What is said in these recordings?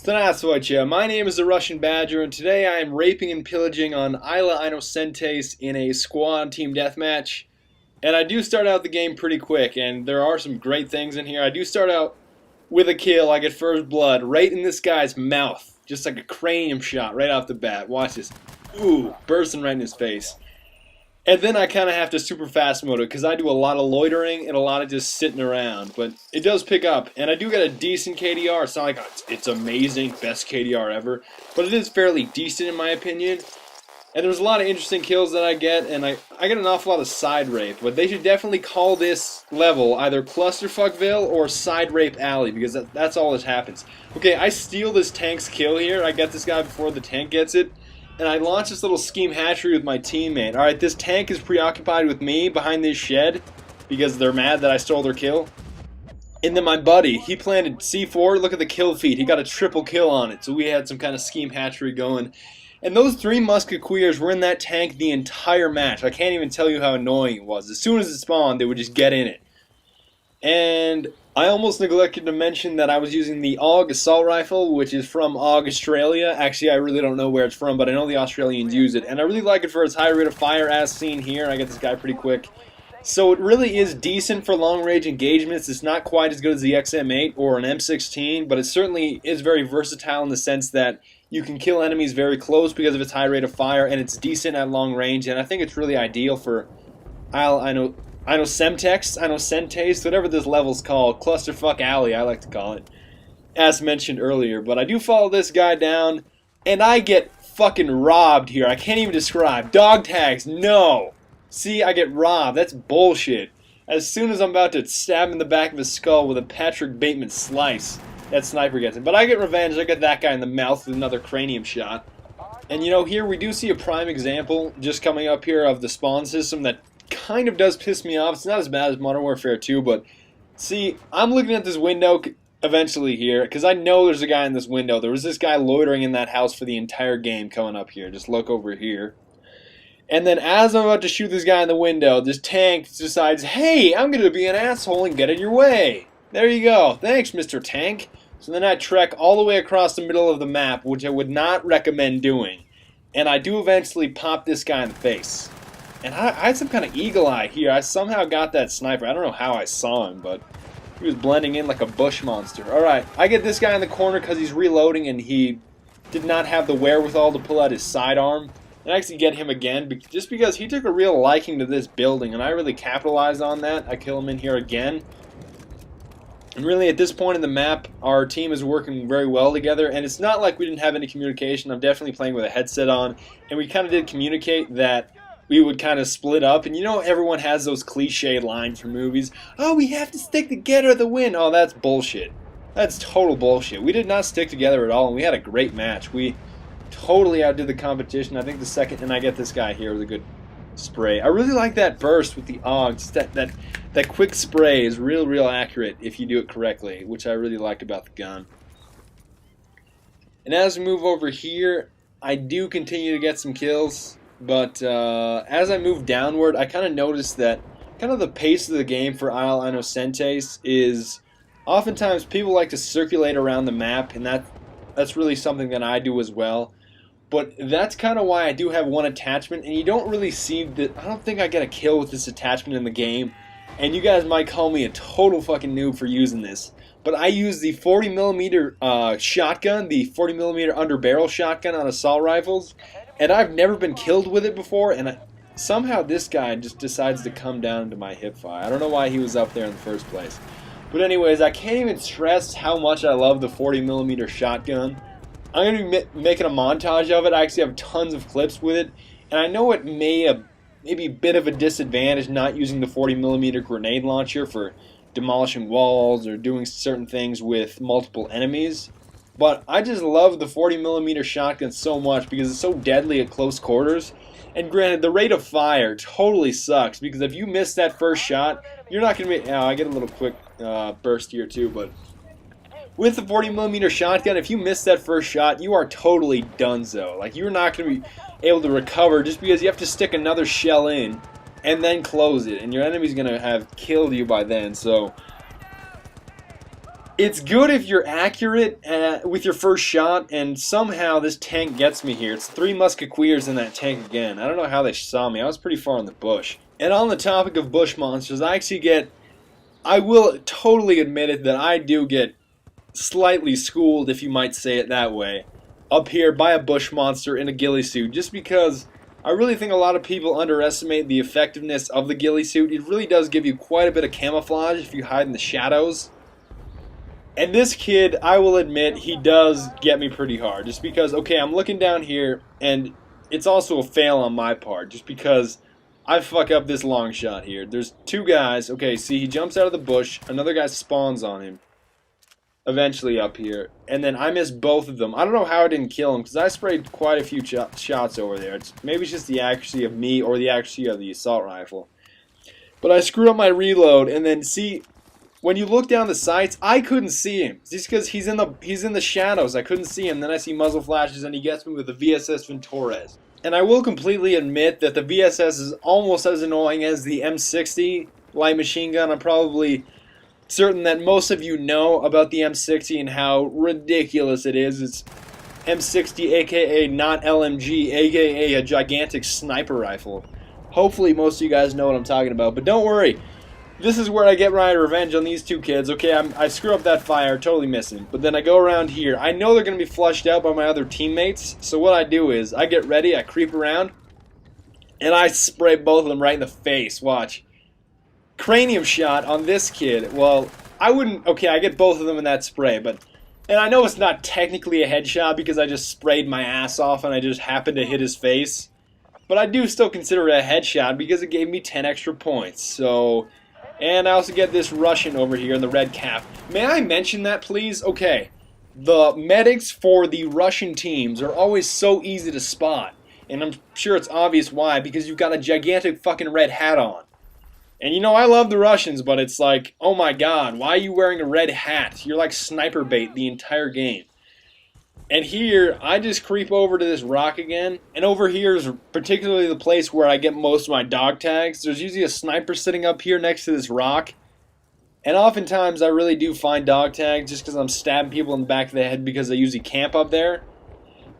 Здравствуйте, my name is the Russian Badger, and today I am raping and pillaging on Isla Inocentes in a squad team deathmatch. And I do start out the game pretty quick, and there are some great things in here. I do start out with a kill. I get first blood right in this guy's mouth, just like a cranium shot right off the bat. Watch this. Ooh, bursting right in his face. And then I kind of have to super fast mode it because I do a lot of loitering and a lot of just sitting around. But it does pick up, and I do get a decent KDR. It's not like it's amazing, best KDR ever, but it is fairly decent in my opinion. And there's a lot of interesting kills that I get, and I get an awful lot of side rape. But they should definitely call this level either Clusterfuckville or Side Rape Alley, because that's all that happens. Okay, I steal this tank's kill here. I get this guy before the tank gets it. And I launch this little scheme hatchery with my teammate. Alright, this tank is preoccupied with me behind this shed because they're mad that I stole their kill. And then my buddy, he planted C4. Look at the kill feed. He got a triple kill on it. So we had some kind of scheme hatchery going. And those three musketeers were in that tank the entire match. I can't even tell you how annoying it was. As soon as it spawned, they would just get in it. And I almost neglected to mention that I was using the AUG assault rifle, which is from AUG Australia. Actually, I really don't know where it's from, but I know the Australians use it. And I really like it for its high rate of fire, as seen here. I get this guy pretty quick. So it really is decent for long-range engagements. It's not quite as good as the XM8 or an M16, but it certainly is very versatile in the sense that you can kill enemies very close because of its high rate of fire, and it's decent at long range. And I think it's really ideal for Inocentes, whatever this level's called, Clusterfuck Alley, I like to call it, as mentioned earlier. But I do follow this guy down, and I get fucking robbed here. I can't even describe. Dog tags, no! See, I get robbed. That's bullshit. As soon as I'm about to stab him in the back of his skull with a Patrick Bateman slice, that sniper gets him. But I get revenge. I get that guy in the mouth with another cranium shot. And you know, here we do see a prime example just coming up here of the spawn system that kind of does piss me off. It's not as bad as Modern Warfare 2, but see, I'm looking at this window eventually here because I know there's a guy in this window. There was this guy loitering in that house for the entire game coming up here. Just look over here. And then as I'm about to shoot this guy in the window, this tank decides, hey, I'm going to be an asshole and get in your way. There you go. Thanks, Mr. Tank. So then I trek all the way across the middle of the map, which I would not recommend doing. And I do eventually pop this guy in the face. And I had some kind of eagle eye here. I somehow got that sniper. I don't know how I saw him, but he was blending in like a bush monster. Alright, I get this guy in the corner because he's reloading and he did not have the wherewithal to pull out his sidearm. And I actually get him again just because he took a real liking to this building, and I really capitalized on that. I kill him in here again. And really, at this point in the map, our team is working very well together, and it's not like we didn't have any communication. I'm definitely playing with a headset on, and we kind of did communicate that we would kind of split up. And you know, everyone has those cliche lines from movies. Oh, we have to stick together to win. Oh, that's bullshit. That's total bullshit. We did not stick together at all, and we had a great match. We totally outdid the competition. I think the second, and I get this guy here with a good spray. I really like that burst with the AUG. Just that quick spray is real accurate if you do it correctly, which I really liked about the gun. And as we move over here, I do continue to get some kills, but as I move downward, I kind of noticed that kind of the pace of the game for Isla Inocentes is oftentimes people like to circulate around the map, and that's really something that I do as well. But that's kind of why I do have one attachment, and you don't really see that. I don't think I get a kill with this attachment in the game, and you guys might call me a total fucking noob for using this. But I use the 40mm shotgun, the 40mm underbarrel shotgun on assault rifles, and I've never been killed with it before, and somehow this guy just decides to come down into my hipfire. I don't know why he was up there in the first place. But anyways, I can't even stress how much I love the 40mm shotgun. I'm going to be making a montage of it. I actually have tons of clips with it. And I know it maybe a bit of a disadvantage not using the 40mm grenade launcher for demolishing walls or doing certain things with multiple enemies. But I just love the 40mm shotgun so much because it's so deadly at close quarters. And granted, the rate of fire totally sucks because if you miss that first shot, you're not going to be... I get a little quick burst here too, but with the 40mm shotgun, if you miss that first shot, you are totally donezo. Like, you're not going to be able to recover just because you have to stick another shell in and then close it, and your enemy's going to have killed you by then. So It's good if you're accurate with your first shot, and somehow this tank gets me here. It's 3 musketeers in that tank again. I don't know how they saw me. I was pretty far in the bush. And on the topic of bush monsters, I will totally admit it, that I do get slightly schooled, if you might say it that way, up here by a bush monster in a ghillie suit, just because I really think a lot of people underestimate the effectiveness of the ghillie suit. It really does give you quite a bit of camouflage if you hide in the shadows. And this kid, I will admit, he does get me pretty hard. Just because, okay, I'm looking down here, and it's also a fail on my part. Just because I fuck up this long shot here. There's 2 guys. Okay, see, he jumps out of the bush. Another guy spawns on him. Eventually up here. And then I miss both of them. I don't know how I didn't kill him, because I sprayed quite a few shots over there. Maybe it's just the accuracy of me or the accuracy of the assault rifle. But I screwed up my reload, and then see... When you look down the sights, I couldn't see him. Just because he's in the shadows, I couldn't see him. Then I see muzzle flashes, and he gets me with the VSS Ventores. And I will completely admit that the VSS is almost as annoying as the M60 light machine gun. I'm probably certain that most of you know about the M60 and how ridiculous it is. It's M60, aka not LMG, aka a gigantic sniper rifle. Hopefully most of you guys know what I'm talking about, but don't worry. This is where I get my revenge on these 2 kids. Okay, I screw up that fire, totally missing. But then I go around here. I know they're going to be flushed out by my other teammates. So what I do is, I get ready, I creep around, and I spray both of them right in the face. Watch. Cranium shot on this kid. Well, I wouldn't... Okay, I get both of them in that spray, but... And I know it's not technically a headshot because I just sprayed my ass off and I just happened to hit his face. But I do still consider it a headshot because it gave me 10 extra points. So... And I also get this Russian over here in the red cap. May I mention that, please? Okay, the medics for the Russian teams are always so easy to spot. And I'm sure it's obvious why, because you've got a gigantic fucking red hat on. And you know, I love the Russians, but it's like, oh my god, why are you wearing a red hat? You're like sniper bait the entire game. And here, I just creep over to this rock again, and over here is particularly the place where I get most of my dog tags. There's usually a sniper sitting up here next to this rock, and oftentimes I really do find dog tags just because I'm stabbing people in the back of the head because they usually camp up there.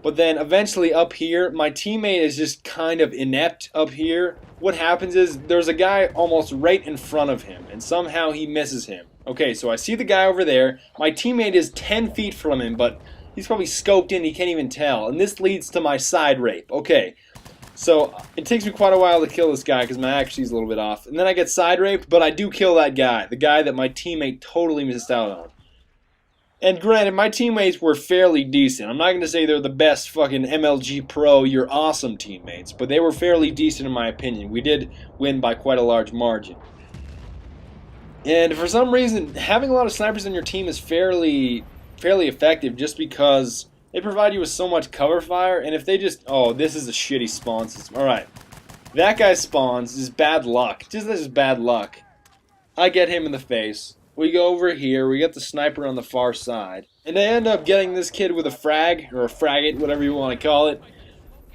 But then eventually up here, my teammate is just kind of inept up here. What happens is, there's a guy almost right in front of him, and somehow he misses him. Okay, so I see the guy over there, my teammate is 10 feet from him, but... He's probably scoped in, he can't even tell. And this leads to my side rape. Okay, so it takes me quite a while to kill this guy because my accuracy is a little bit off. And then I get side raped, but I do kill that guy. The guy that my teammate totally missed out on. And granted, my teammates were fairly decent. I'm not going to say they're the best fucking MLG Pro, you're awesome teammates. But they were fairly decent in my opinion. We did win by quite a large margin. And for some reason, having a lot of snipers on your team is fairly effective just because they provide you with so much cover fire, and if they just... Oh, this is a shitty spawn system. Alright. That guy spawns. Is bad luck. Just this is bad luck. I get him in the face. We go over here. We get the sniper on the far side. And I end up getting this kid with a frag, or a fraggot, whatever you want to call it.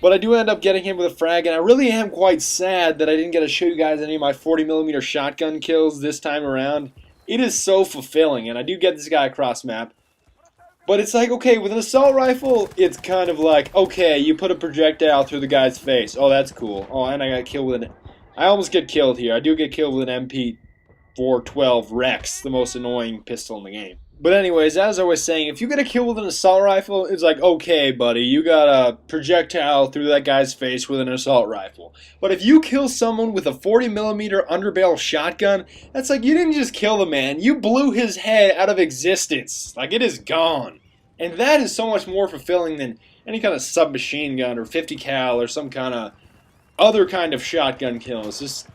But I do end up getting him with a frag, and I really am quite sad that I didn't get to show you guys any of my 40mm shotgun kills this time around. It is so fulfilling, and I do get this guy across map. But it's like, okay, with an assault rifle, it's kind of like, okay, you put a projectile through the guy's face. Oh, that's cool. Oh, and I got killed with an... I almost get killed here. I do get killed with an MP412 Rex, the most annoying pistol in the game. But anyways, as I was saying, if you get a kill with an assault rifle, it's like, okay, buddy, you got a projectile through that guy's face with an assault rifle. But if you kill someone with a 40mm underbarrel shotgun, that's like, you didn't just kill the man, you blew his head out of existence. Like, it is gone. And that is so much more fulfilling than any kind of submachine gun or 50 cal or some kind of other kind of shotgun kill. It's just...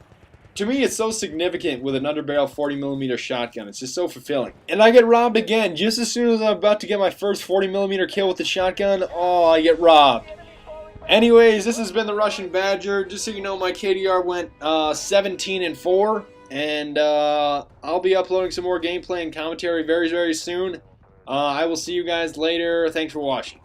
To me, it's so significant with an underbarrel 40mm shotgun. It's just so fulfilling. And I get robbed again. Just as soon as I'm about to get my first 40mm kill with the shotgun, oh, I get robbed. Anyways, this has been the Russian Badger. Just so you know, my KDR went 17-4. And I'll be uploading some more gameplay and commentary very, very soon. I will see you guys later. Thanks for watching.